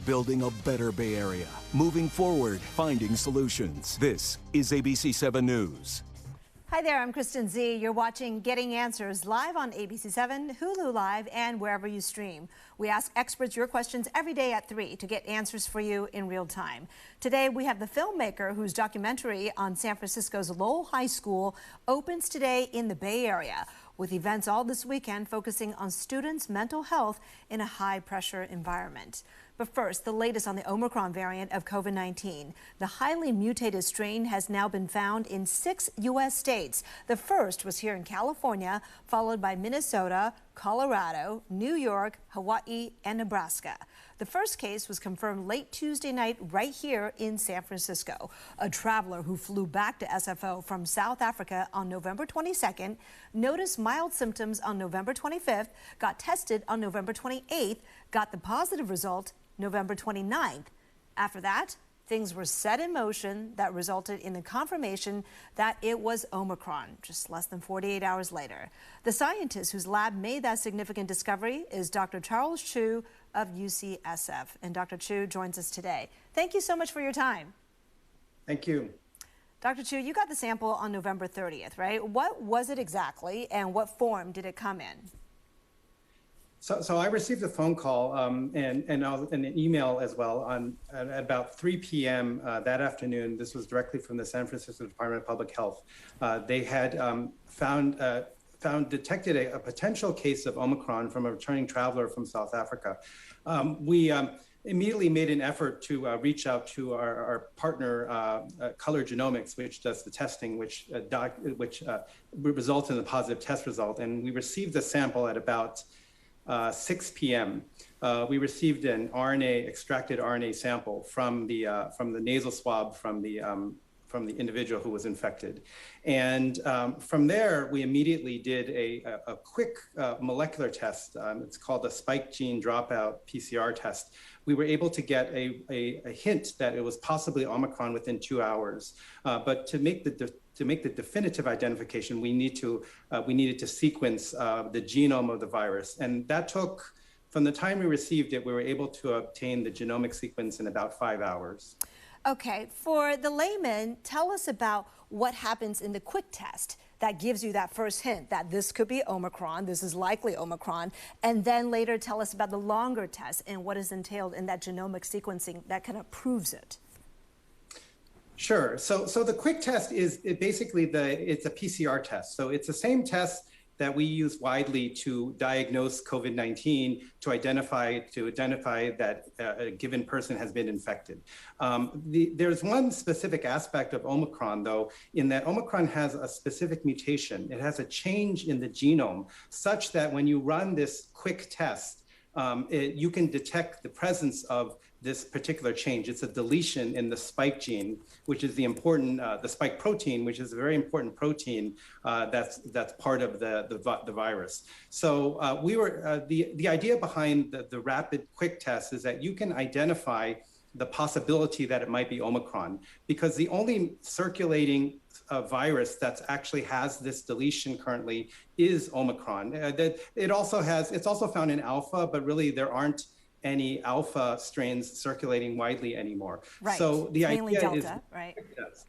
Building a better Bay Area. Moving forward, finding solutions. This is ABC 7 News. Hi there, I'm Kristen Z. You're watching Getting Answers live on ABC 7, Hulu Live, and wherever you stream. We ask experts your questions every day at 3 to get answers for you in real time. Today, we have the filmmaker whose documentary on San Francisco's Lowell High School opens today in the Bay Area, with events all this weekend focusing on students' mental health in a high-pressure environment. But first, the latest on the Omicron variant of COVID-19. The highly mutated strain has now been found in 6 U.S. states. The first was here in California, followed by Minnesota, Colorado, New York, Hawaii, and Nebraska. The first case was confirmed late Tuesday night right here in San Francisco. A traveler who flew back to SFO from South Africa on November 22nd noticed mild symptoms on November 25th, got tested on November 28th, got the positive result November 29th. After that, things were set in motion that resulted in the confirmation that it was Omicron just less than 48 hours later. The scientist whose lab made that significant discovery is Dr. Charles Chu of UCSF. And Dr. Chu joins us today. Thank you so much for your time. Thank you. Dr. Chu, you got the sample on November 30th, right? What was it exactly and what form did it come in? So I received a phone call and an email as well at about 3 p.m. That afternoon. This was directly from the San Francisco Department of Public Health. They had detected a potential case of Omicron from a returning traveler from South Africa. We immediately made an effort to reach out to our partner, Color Genomics, which does the testing, which results in a positive test result. And we received the sample at about 6 p.m. We received an extracted RNA sample from the nasal swab from the individual who was infected. And from there, we immediately did a quick molecular test. It's called a spike gene dropout PCR test. We were able to get a hint that it was possibly Omicron within 2 hours. But to make the definitive identification, we needed to sequence the genome of the virus. And that took, from the time we received it, we were able to obtain the genomic sequence in about 5 hours. Okay, for the layman, tell us about what happens in the quick test that gives you that first hint that this could be Omicron, this is likely Omicron, and then later tell us about the longer test and what is entailed in that genomic sequencing that kind of proves it. Sure. So the quick test is basically it's a PCR test. So it's the same test that we use widely to diagnose COVID-19 to identify that a given person has been infected. There's one specific aspect of Omicron, though, in that Omicron has a specific mutation. It has a change in the genome such that when you run this quick test, you can detect the presence of this particular change. It's a deletion in the spike gene, which is the spike protein, which is a very important protein that's part of the virus. So the idea behind the rapid quick test is that you can identify the possibility that it might be Omicron, because the only circulating virus that actually has this deletion currently is Omicron. It's also found in alpha, but really there aren't any alpha strains circulating widely anymore. Right. So the idea mainly Delta, is, right?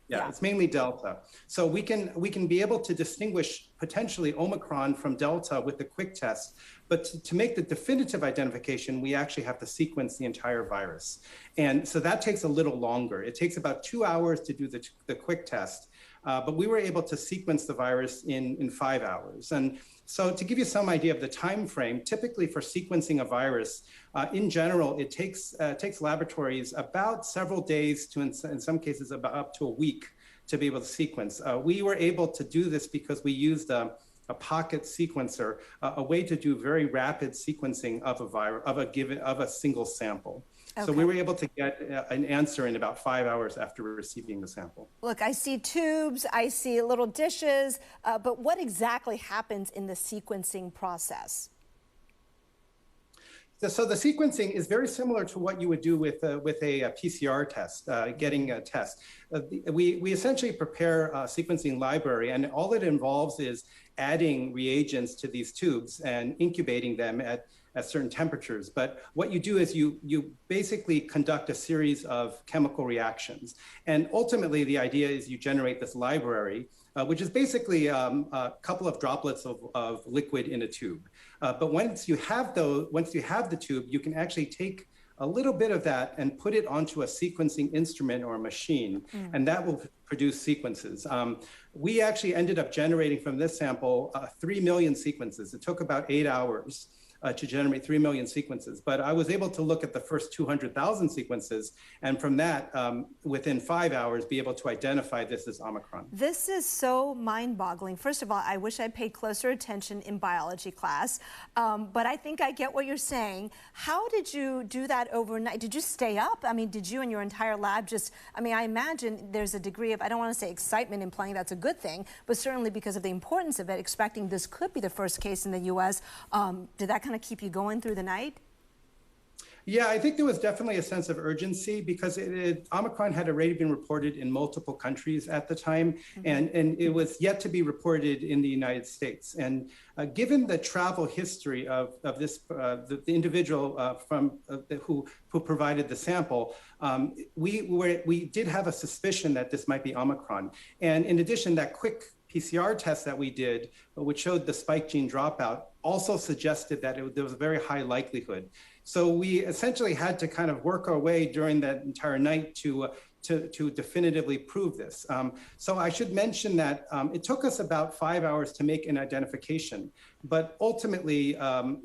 Yeah, it's mainly Delta. So we can be able to distinguish potentially Omicron from Delta with the quick test, but to make the definitive identification, we actually have to sequence the entire virus. And so that takes a little longer. It takes about 2 hours to do the quick test, but we were able to sequence the virus in 5 hours. And so to give you some idea of the time frame, typically for sequencing a virus, in general, it takes laboratories about several days to, in some cases, about up to a week to be able to sequence. We were able to do this because we used a pocket sequencer, a way to do very rapid sequencing of a single sample. Okay. So we were able to get an answer in about 5 hours after receiving the sample. Look, I see tubes, I see little dishes, but what exactly happens in the sequencing process? So the sequencing is very similar to what you would do with a PCR test, getting a test. We essentially prepare a sequencing library, and all it involves is adding reagents to these tubes and incubating them at certain temperatures. But what you do is you basically conduct a series of chemical reactions. And ultimately, the idea is you generate this library, which is basically a couple of droplets of liquid in a tube. But once you have the tube, you can actually take a little bit of that and put it onto a sequencing instrument or a machine, and that will produce sequences. We actually ended up generating from this sample 3 million sequences. It took about 8 hours to generate 3 million sequences. But I was able to look at the first 200,000 sequences, and from that, within 5 hours, be able to identify this as Omicron. This is so mind-boggling. First of all, I wish I paid closer attention in biology class, but I think I get what you're saying. How did you do that overnight? Did you stay up? I mean, did you and your entire lab I imagine there's a degree of, I don't want to say excitement implying that's a good thing, but certainly because of the importance of it, expecting this could be the first case in the U.S., did that kind of keep you going through the night? Yeah, I think there was definitely a sense of urgency because Omicron had already been reported in multiple countries at the time, and it was yet to be reported in the United States. And given the travel history of this, the individual who provided the sample, we did have a suspicion that this might be Omicron. And in addition, that quick PCR test that we did, which showed the spike gene dropout, also suggested that there was a very high likelihood. So we essentially had to kind of work our way during that entire night to definitively prove this. So I should mention that it took us about 5 hours to make an identification, but ultimately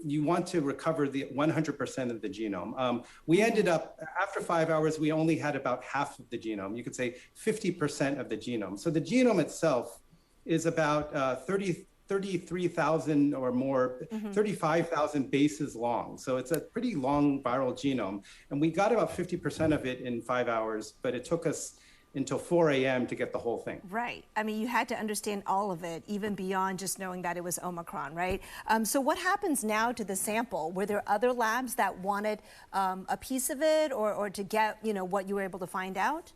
you want to recover the 100% of the genome. We ended up, after 5 hours, we only had about half of the genome. You could say 50% of the genome. So the genome itself is about 33,000 or more, 35,000 bases long. So it's a pretty long viral genome. And we got about 50% of it in 5 hours, but it took us until 4 a.m. to get the whole thing. Right. I mean, you had to understand all of it, even beyond just knowing that it was Omicron, right? So what happens now to the sample? Were there other labs that wanted a piece of it or to get, what you were able to find out?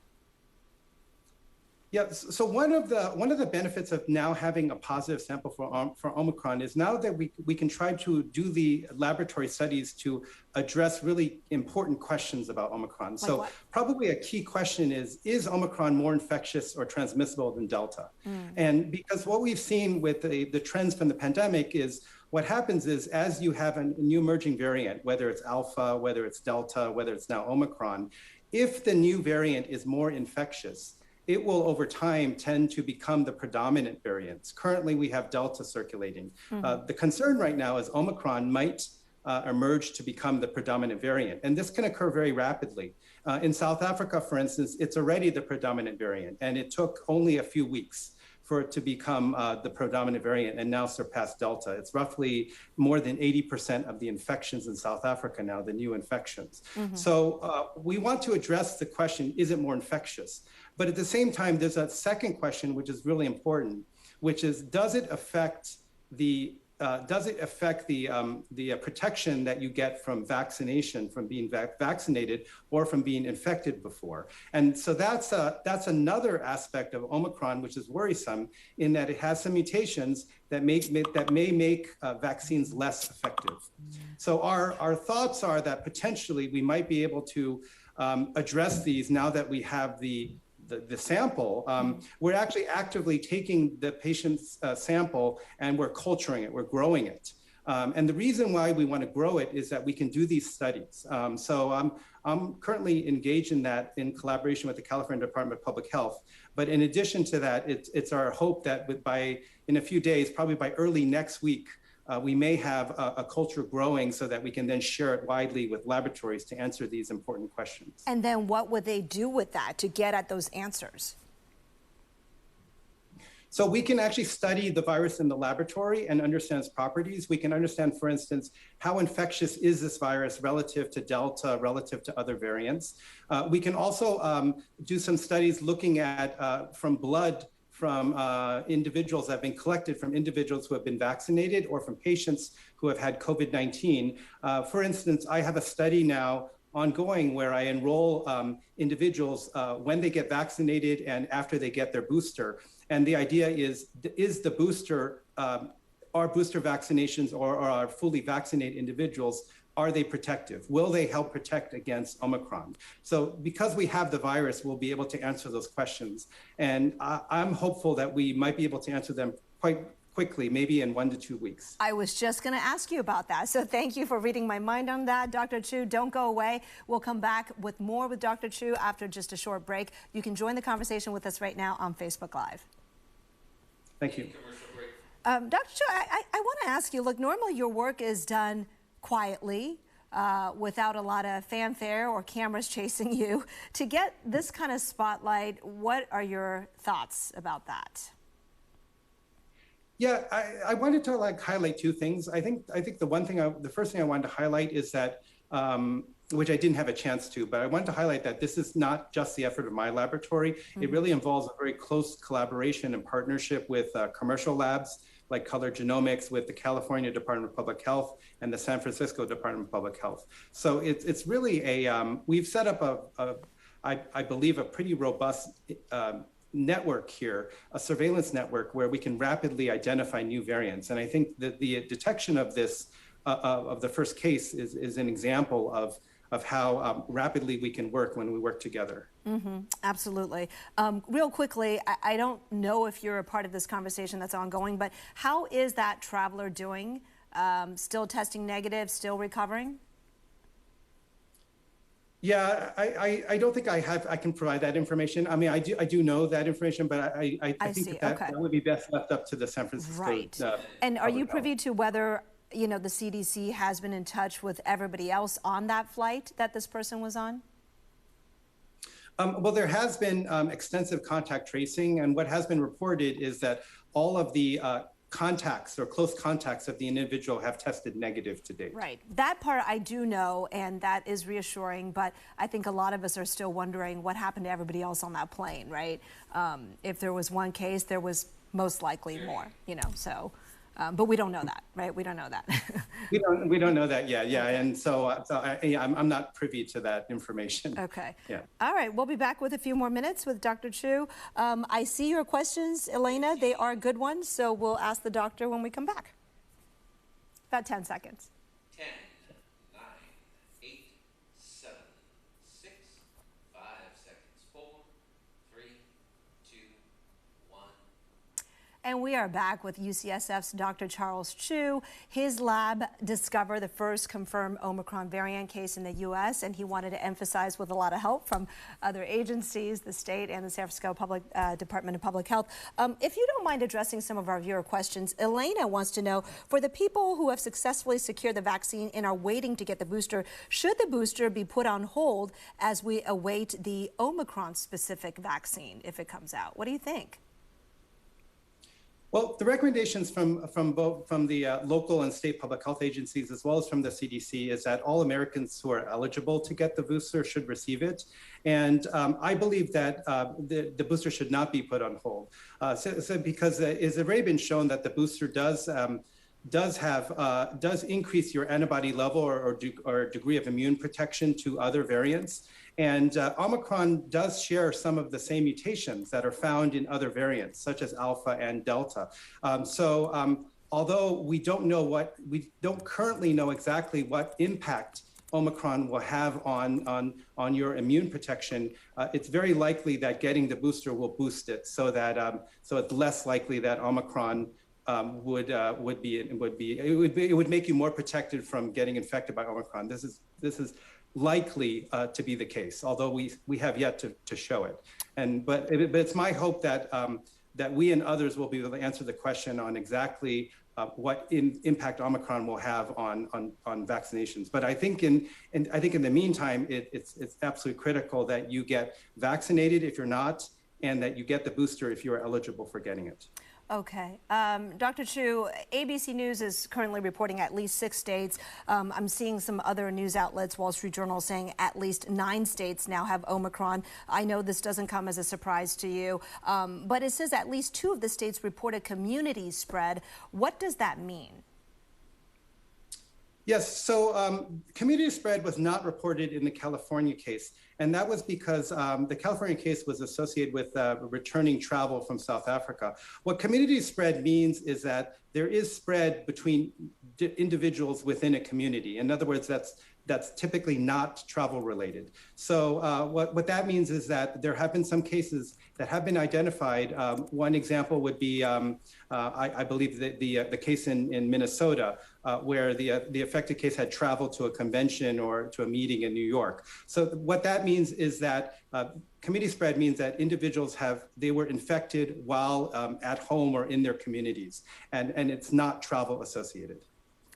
Yeah, so one of the benefits of now having a positive sample for Omicron is now that we can try to do the laboratory studies to address really important questions about Omicron. So what? Probably a key question is Omicron more infectious or transmissible than Delta? And because what we've seen with the trends from the pandemic is what happens is as you have a new emerging variant, whether it's Alpha, whether it's Delta, whether it's now Omicron, if the new variant is more infectious, it will over time tend to become the predominant variants. Currently, we have Delta circulating. The concern right now is Omicron might emerge to become the predominant variant. And this can occur very rapidly. In South Africa, for instance, it's already the predominant variant. And it took only a few weeks for it to become the predominant variant and now surpass Delta. It's roughly more than 80% of the infections in South Africa now, the new infections. So we want to address the question, is it more infectious? But at the same time, there's a second question, which is really important, which is, does it affect the protection that you get from vaccination, from being vaccinated or from being infected before? And so that's another aspect of Omicron, which is worrisome in that it has some mutations that may make vaccines less effective. So our thoughts are that potentially we might be able to address these now that we have the sample. We're actually actively taking the patient's sample and we're culturing it, we're growing it. And the reason why we want to grow it is that we can do these studies. So I'm currently engaged in that in collaboration with the California Department of Public Health. But in addition to that, it's our hope that in a few days, probably by early next week, we may have a culture growing so that we can then share it widely with laboratories to answer these important questions. And then what would they do with that to get at those answers? So we can actually study the virus in the laboratory and understand its properties. We can understand, for instance, how infectious is this virus relative to Delta, relative to other variants. We can also do some studies looking at from blood from individuals that have been collected from individuals who have been vaccinated or from patients who have had COVID-19. For instance, I have a study now ongoing where I enroll individuals when they get vaccinated and after they get their booster. And the idea is the booster, are booster vaccinations or are fully vaccinated individuals, are they protective? Will they help protect against Omicron? So because we have the virus, we'll be able to answer those questions. And I'm hopeful that we might be able to answer them quite quickly, maybe in 1 to 2 weeks. I was just going to ask you about that. So thank you for reading my mind on that, Dr. Chu. Don't go away. We'll come back with more with Dr. Chu after just a short break. You can join the conversation with us right now on Facebook Live. Thank you. Dr. Chu, I want to ask you, look, normally your work is done quietly, without a lot of fanfare or cameras chasing you. To get this kind of spotlight, what are your thoughts about that? Yeah, I wanted to highlight two things. I think the first thing I wanted to highlight is that, which I didn't have a chance to, but I wanted to highlight that this is not just the effort of my laboratory. Mm-hmm. It really involves a very close collaboration and partnership with commercial labs like Color Genomics, with the California Department of Public Health and the San Francisco Department of Public Health. So it's really we've set up I believe a pretty robust network here, a surveillance network where we can rapidly identify new variants. And I think that the detection of this, of the first case is an example of how rapidly we can work when we work together. Mm-hmm. Absolutely. Real quickly, I don't know if you're a part of this conversation that's ongoing, but how is that traveler doing? Still testing negative, still recovering? Yeah, I don't think I can provide that information. I mean, I do know that information, but I think that would be best left up to the San Francisco. Right. And are you privy to whether, you know, the CDC has been in touch with everybody else on that flight that this person was on? Well, there has been extensive contact tracing, and what has been reported is that all of the contacts or close contacts of the individual have tested negative to date. Right. That part I do know, and that is reassuring, but I think a lot of us are still wondering what happened to everybody else on that plane, right? If there was one case, there was most likely more, you know, so. But we don't know that, right? We don't know that. we don't know that yet, yeah. And so, I'm not privy to that information. Okay. Yeah. All right, we'll be back with a few more minutes with Dr. Chu. I see your questions, Elena. They are good ones, so we'll ask the doctor when we come back. About 10 seconds. 10, 9, 8, 7, 6, 5 seconds, 4, 3, 2, 1. And we are back with UCSF's Dr. Charles Chu. His lab discovered the first confirmed Omicron variant case in the U.S., and he wanted to emphasize, with a lot of help from other agencies, the state and the San Francisco Department of Public Health. If you don't mind addressing some of our viewer questions, Elena wants to know, for the people who have successfully secured the vaccine and are waiting to get the booster, should the booster be put on hold as we await the Omicron-specific vaccine if it comes out? What do you think? Well, the recommendations from the local and state public health agencies, as well as from the CDC, is that all Americans who are eligible to get the booster should receive it. And I believe that the booster should not be put on hold. Because it's already been shown that the booster does increase your antibody level or degree of immune protection to other variants. And Omicron does share some of the same mutations that are found in other variants, such as Alpha and Delta. Although we don't currently know exactly what impact Omicron will have on your immune protection, it's very likely that getting the booster will boost it, so that so it's less likely that Omicron it would make you more protected from getting infected by Omicron. This is likely to be the case, although we have yet to show it. But it's my hope that that we and others will be able to answer the question on exactly what impact Omicron will have on vaccinations. But I think in the meantime, it's absolutely critical that you get vaccinated if you're not, and that you get the booster if you are eligible for getting it. Okay. Dr. Chu, ABC News is currently reporting at least 6 states. I'm seeing some other news outlets, Wall Street Journal, saying at least 9 states now have Omicron. I know this doesn't come as a surprise to you, but it says at least 2 of the states reported community spread. What does that mean? Yes, so community spread was not reported in the California case, and that was because the California case was associated with returning travel from South Africa. What community spread means is that there is spread between individuals within a community. In other words, that's typically not travel related. So what that means is that there have been some cases that have been identified. One example would be, I believe, the case in Minnesota, where the affected case had traveled to a convention or to a meeting in New York. So what that means is that community spread means that individuals they were infected while at home or in their communities, and it's not travel associated.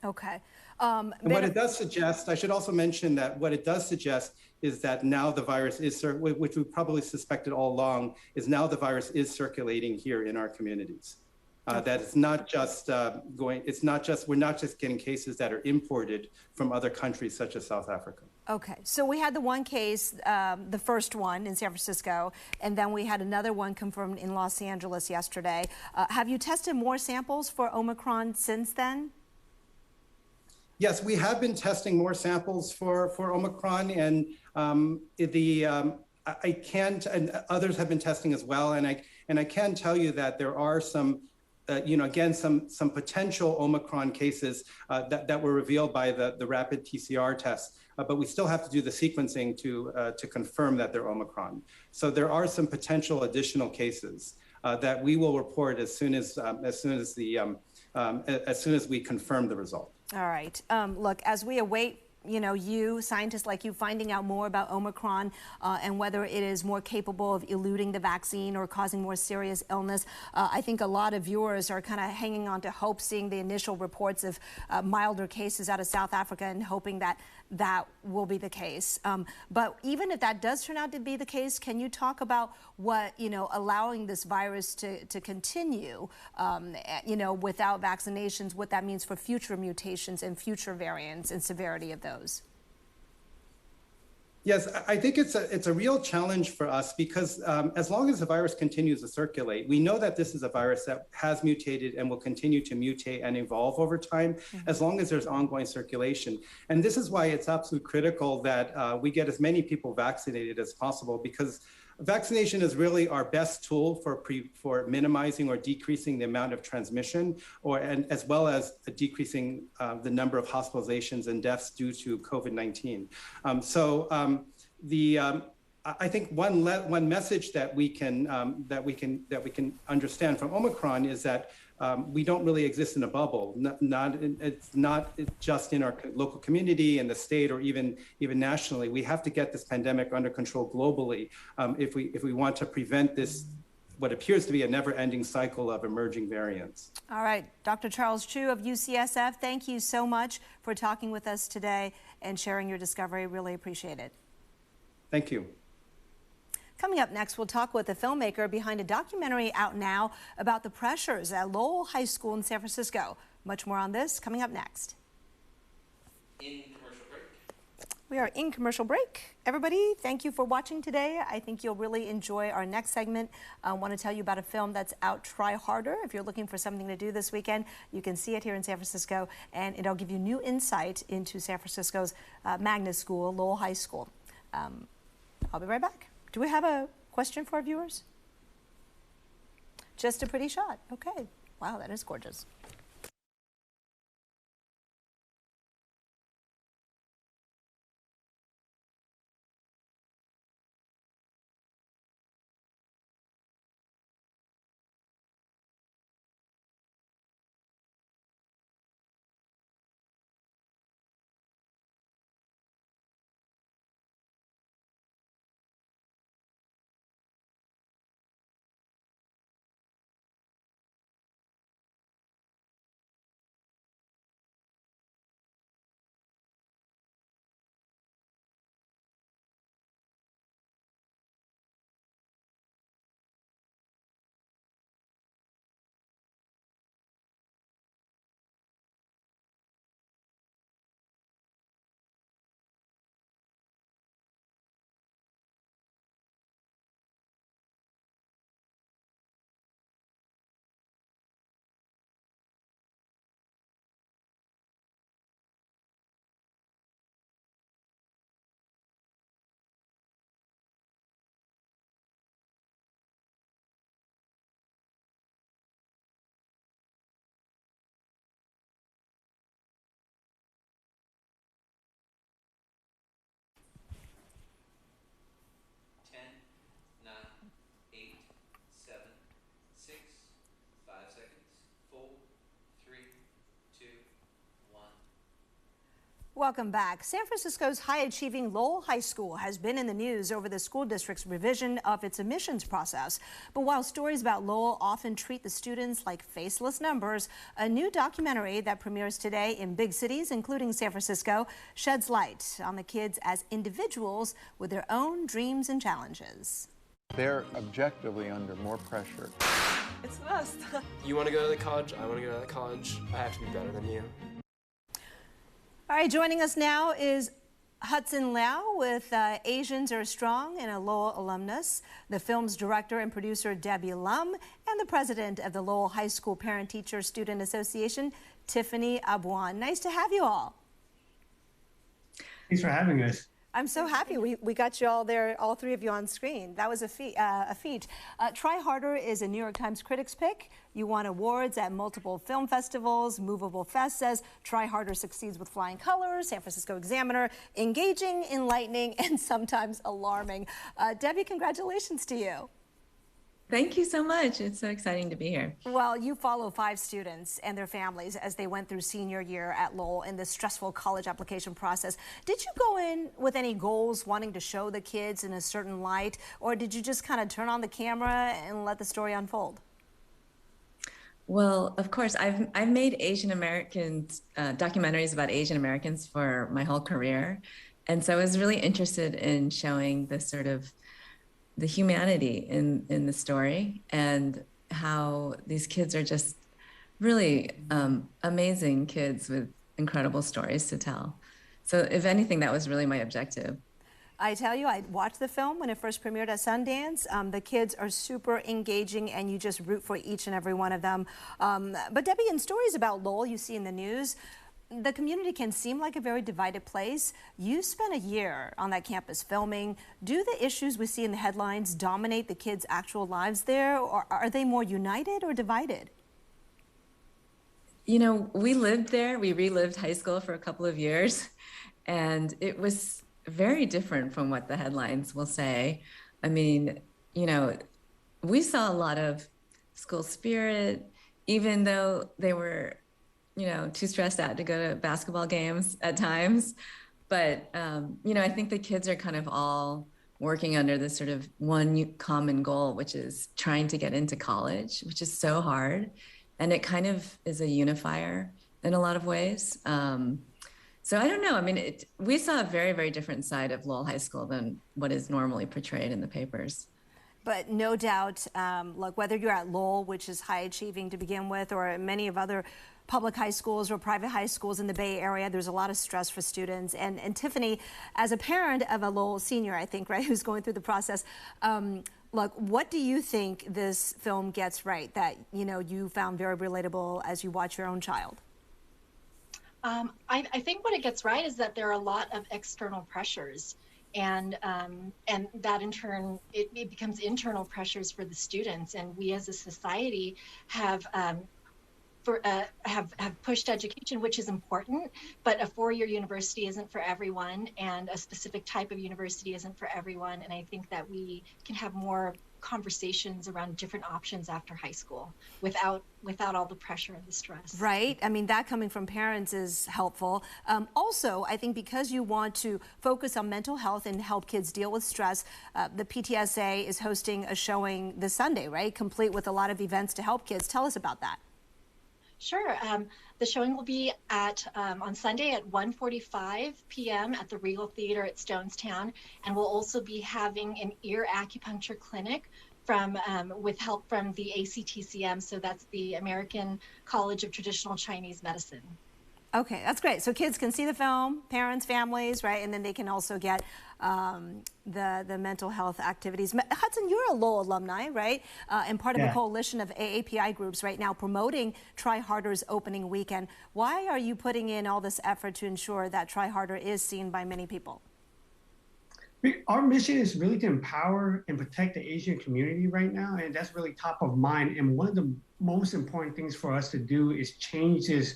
Okay. And what it does suggest, I should also mention that what it does suggest is that now the virus is, which we probably suspected all along, is now the virus is circulating here in our communities. That it's not just we're not just getting cases that are imported from other countries such as South Africa. Okay, so we had the one case, the first one in San Francisco, and then we had another one confirmed in Los Angeles yesterday. Have you tested more samples for Omicron since then? Yes, we have been testing more samples for Omicron, and I can't, and others have been testing as well, and I can tell you that there are some, again, some potential Omicron cases that were revealed by the rapid PCR tests, but we still have to do the sequencing to confirm that they're Omicron. So there are some potential additional cases that we will report as soon as we confirm the result. All right. Look, as we await, you, scientists like you, finding out more about Omicron and whether it is more capable of eluding the vaccine or causing more serious illness, I think a lot of viewers are kind of hanging on to hope, seeing the initial reports of milder cases out of South Africa and hoping that that will be the case. But even if that does turn out to be the case, can you talk about what, allowing this virus to continue, without vaccinations, what that means for future mutations and future variants and severity of those? Yes, I think it's a real challenge for us because as long as the virus continues to circulate, we know that this is a virus that has mutated and will continue to mutate and evolve over time, as long as there's ongoing circulation. And this is why it's absolutely critical that we get as many people vaccinated as possible, because vaccination is really our best tool for minimizing or decreasing the amount of transmission, and as well as decreasing the number of hospitalizations and deaths due to COVID-19. I think one message that we can understand from Omicron is that we don't really exist in a bubble. It's not just in our local community, in the state, or even nationally. We have to get this pandemic under control globally if we want to prevent this, what appears to be a never-ending cycle of emerging variants. All right, Dr. Charles Chu of UCSF, thank you so much for talking with us today and sharing your discovery. Really appreciate it. Thank you. Coming up next, we'll talk with the filmmaker behind a documentary out now about the pressures at Lowell High School in San Francisco. Much more on this coming up next. In commercial break. We are in commercial break. Everybody, thank you for watching today. I think you'll really enjoy our next segment. I want to tell you about a film that's out, Try Harder. If you're looking for something to do this weekend, you can see it here in San Francisco, and it'll give you new insight into San Francisco's magnet school, Lowell High School. I'll be right back. Do we have a question for our viewers? Just a pretty shot. Okay. Wow, that is gorgeous. Welcome back. San Francisco's high-achieving Lowell High School has been in the news over the school district's revision of its admissions process. But while stories about Lowell often treat the students like faceless numbers, a new documentary that premieres today in big cities, including San Francisco, sheds light on the kids as individuals with their own dreams and challenges. They're objectively under more pressure. It's the best. You want to go to the college, I want to go to that college. I have to be better than you. All right, joining us now is Hudson Lau with Asians Are Strong and a Lowell alumnus, the film's director and producer Debbie Lum, and the president of the Lowell High School Parent-Teacher Student Association, Tiffany Abuan. Nice to have you all. Thanks for having us. I'm so happy we got you all there, all three of you on screen. That was a feat. Try Harder is a New York Times Critics Pick. You won awards at multiple film festivals. Movable Fest says Try Harder succeeds with flying colors. San Francisco Examiner, engaging, enlightening, and sometimes alarming. Debbie, congratulations to you. Thank you so much. It's so exciting to be here. Well, you follow 5 students and their families as they went through senior year at Lowell in this stressful college application process. Did you go in with any goals wanting to show the kids in a certain light, or did you just kind of turn on the camera and let the story unfold? Well, of course, I've made Asian Americans, documentaries about Asian Americans for my whole career. And so I was really interested in showing this sort of the humanity in the story and how these kids are just really amazing kids with incredible stories to tell. So if anything, that was really my objective. I tell you, I watched the film when it first premiered at Sundance. The kids are super engaging and you just root for each and every one of them. But Debbie, in stories about Lowell you see in the news, the community can seem like a very divided place. You spent a year on that campus filming. Do the issues we see in the headlines dominate the kids' actual lives there, or are they more united or divided? You know, we lived there. We relived high school for a couple of years, and it was very different from what the headlines will say. I mean, you know, we saw a lot of school spirit, even though they were too stressed out to go to basketball games at times. But, I think the kids are kind of all working under this sort of one common goal, which is trying to get into college, which is so hard. And it kind of is a unifier in a lot of ways. So I don't know. I mean, we saw a very, very different side of Lowell High School than what is normally portrayed in the papers. But no doubt, like whether you're at Lowell, which is high achieving to begin with, or many of other public high schools or private high schools in the Bay Area, there's a lot of stress for students. And Tiffany, as a parent of a Lowell senior, I think, right, who's going through the process, look, what do you think this film gets right that, you found very relatable as you watch your own child? I think what it gets right is that there are a lot of external pressures. And that in turn, it becomes internal pressures for the students. And we as a society have pushed education, which is important, but a 4-year university isn't for everyone, and a specific type of university isn't for everyone. And I think that we can have more conversations around different options after high school without all the pressure and the stress. Right. I mean, that coming from parents is helpful. Also, I think because you want to focus on mental health and help kids deal with stress, the PTSA is hosting a showing this Sunday, right? Complete with a lot of events to help kids. Tell us about that. Sure. The showing will be on Sunday at 1:45 p.m. at the Regal Theater at Stonestown, and we'll also be having an ear acupuncture clinic with help from the ACTCM, so that's the American College of Traditional Chinese Medicine. Okay, that's great. So kids can see the film, parents, families, right? And then they can also get the mental health activities. Hudson, you're a Lowell alumni, right? And part of a coalition of AAPI groups right now promoting Try Harder's opening weekend. Why are you putting in all this effort to ensure that Try Harder is seen by many people? Our mission is really to empower and protect the Asian community right now, and that's really top of mind. And one of the most important things for us to do is change this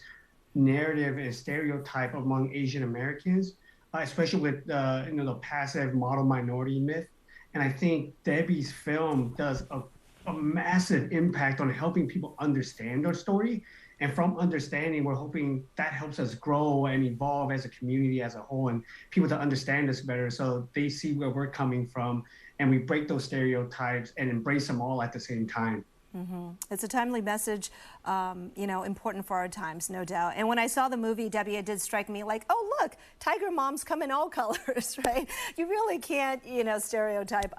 narrative and stereotype among Asian Americans, especially with the passive model minority myth. And I think Debbie's film does a a massive impact on helping people understand our story. And from understanding, we're hoping that helps us grow and evolve as a community as a whole, and people to understand us better so they see where we're coming from, and we break those stereotypes and embrace them all at the same time. It's a timely message, you know, important for our times, no doubt. And when I saw the movie, Debbie, it did strike me like, oh, look, tiger moms come in all colors, right? You really can't, you know, stereotype.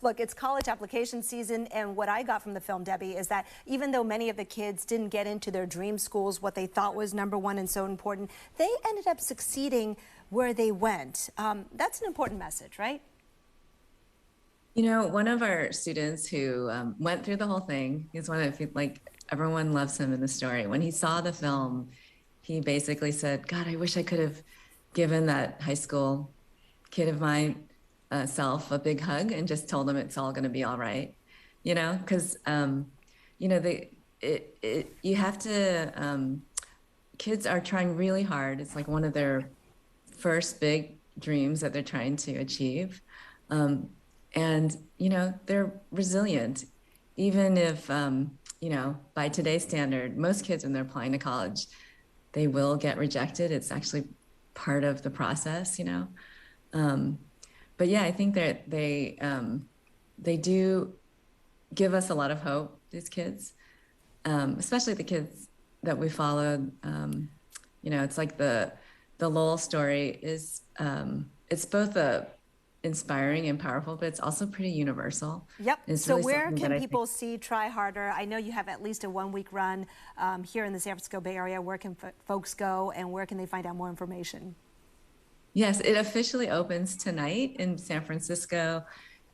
Look, it's college application season, and what I got from the film, Debbie, is that even though many of the kids didn't get into their dream schools, what they thought was #1 and so important, they ended up succeeding where they went. That's an important message, right? You know, one of our students who went through the whole thing, he's one of, like, everyone loves him in the story. When he saw the film, he basically said, God, I wish I could have given that high school kid of mine self a big hug and just told him it's all going to be all right. You know, because, you know, you have to, kids are trying really hard. It's like one of their first big dreams that they're trying to achieve. And, you know, they're resilient, even if, you know, by today's standard, most kids, when they're applying to college, they will get rejected. It's actually part of the process, you know. But yeah, I think that they do give us a lot of hope, these kids, especially the kids that we followed. You know, it's like the Lowell story is, it's both inspiring and powerful, but it's also pretty universal. Yep. It's so really where can people see Try Harder? I know you have at least a 1-week run here in the San Francisco Bay Area. Where can folks go, and where can they find out more information? Yes, it officially opens tonight in San Francisco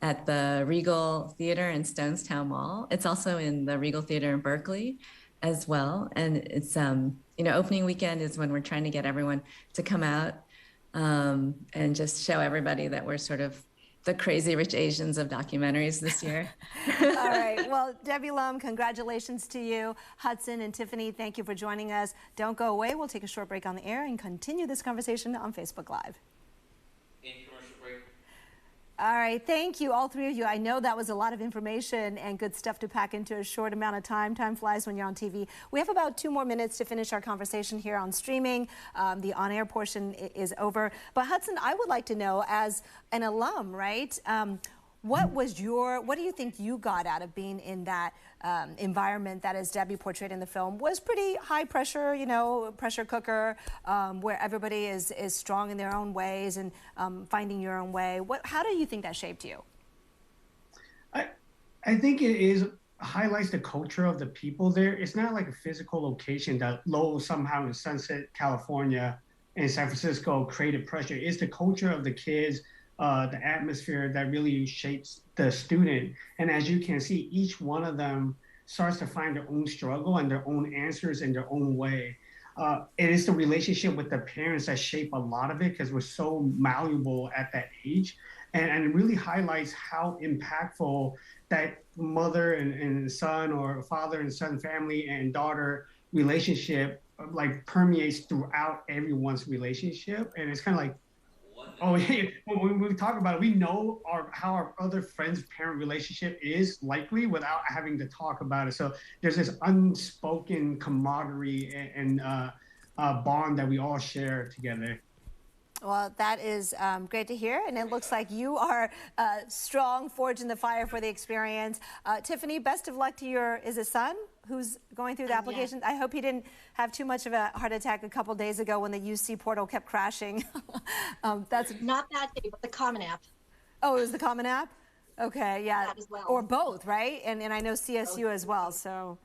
at the Regal Theater in Stonestown Mall. It's also in the Regal Theater in Berkeley as well. And it's, you know, opening weekend is when we're trying to get everyone to come out and just show everybody that we're sort of the crazy rich Asians of documentaries this year. All right. Well, Debbie Lum, congratulations to you. Hudson and Tiffany, thank you for joining us. Don't go away. We'll take a short break on the air and continue this conversation on Facebook Live. All right, thank you, all three of you. I know that was a lot of information and good stuff to pack into a short amount of time. Time flies when you're on TV. We have about 2 more minutes to finish our conversation here on streaming. The on-air portion is over. But Hudson, I would like to know, as an alum, right, what do you think you got out of being in that environment that, as Debbie portrayed in the film, was pretty high pressure, you know, pressure cooker, where everybody is strong in their own ways and finding your own way. How do you think that shaped you? I think it highlights the culture of the people there. It's not like a physical location that Lowell somehow in Sunset, California and San Francisco created pressure. It's the culture of the kids, the atmosphere that really shapes the student. And as you can see, each one of them starts to find their own struggle and their own answers in their own way. It is the relationship with the parents that shape a lot of it, because we're so malleable at that age. And it really highlights how impactful that mother and son, or father and son, family and daughter relationship like permeates throughout everyone's relationship. And it's kind of like, oh, yeah. When we talk about it, we know how our other friends' parent relationship is likely without having to talk about it. So there's this unspoken camaraderie and bond that we all share together. Well, that is great to hear, and it looks like you are strong, forged in the fire for the experience. Tiffany, best of luck to your, is it son who's going through the application? Yeah. I hope he didn't have too much of a heart attack a couple days ago when the UC portal kept crashing. That's not that day, but the Common App. Oh, it was the Common App? Okay, yeah. That as well. Or both, right? And I know CSU both as well, so...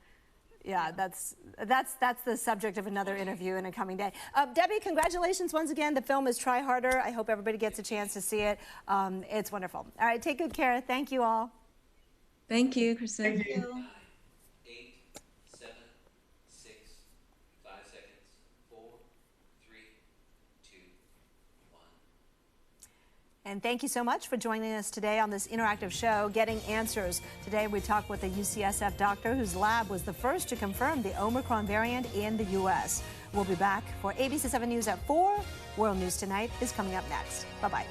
Yeah, that's the subject of another interview in a coming day. Debbie, congratulations once again. The film is Try Harder. I hope everybody gets a chance to see it. It's wonderful. All right, take good care. Thank you all. Thank you, Kristen. Thank you. 8, 7, 6, 5 seconds, 4, 3, 2, 1. And thank you so much for joining us today on this interactive show, Getting Answers. Today we talk with a UCSF doctor whose lab was the first to confirm the Omicron variant in the U.S. We'll be back for ABC 7 News at 4. World News Tonight is coming up next. Bye-bye.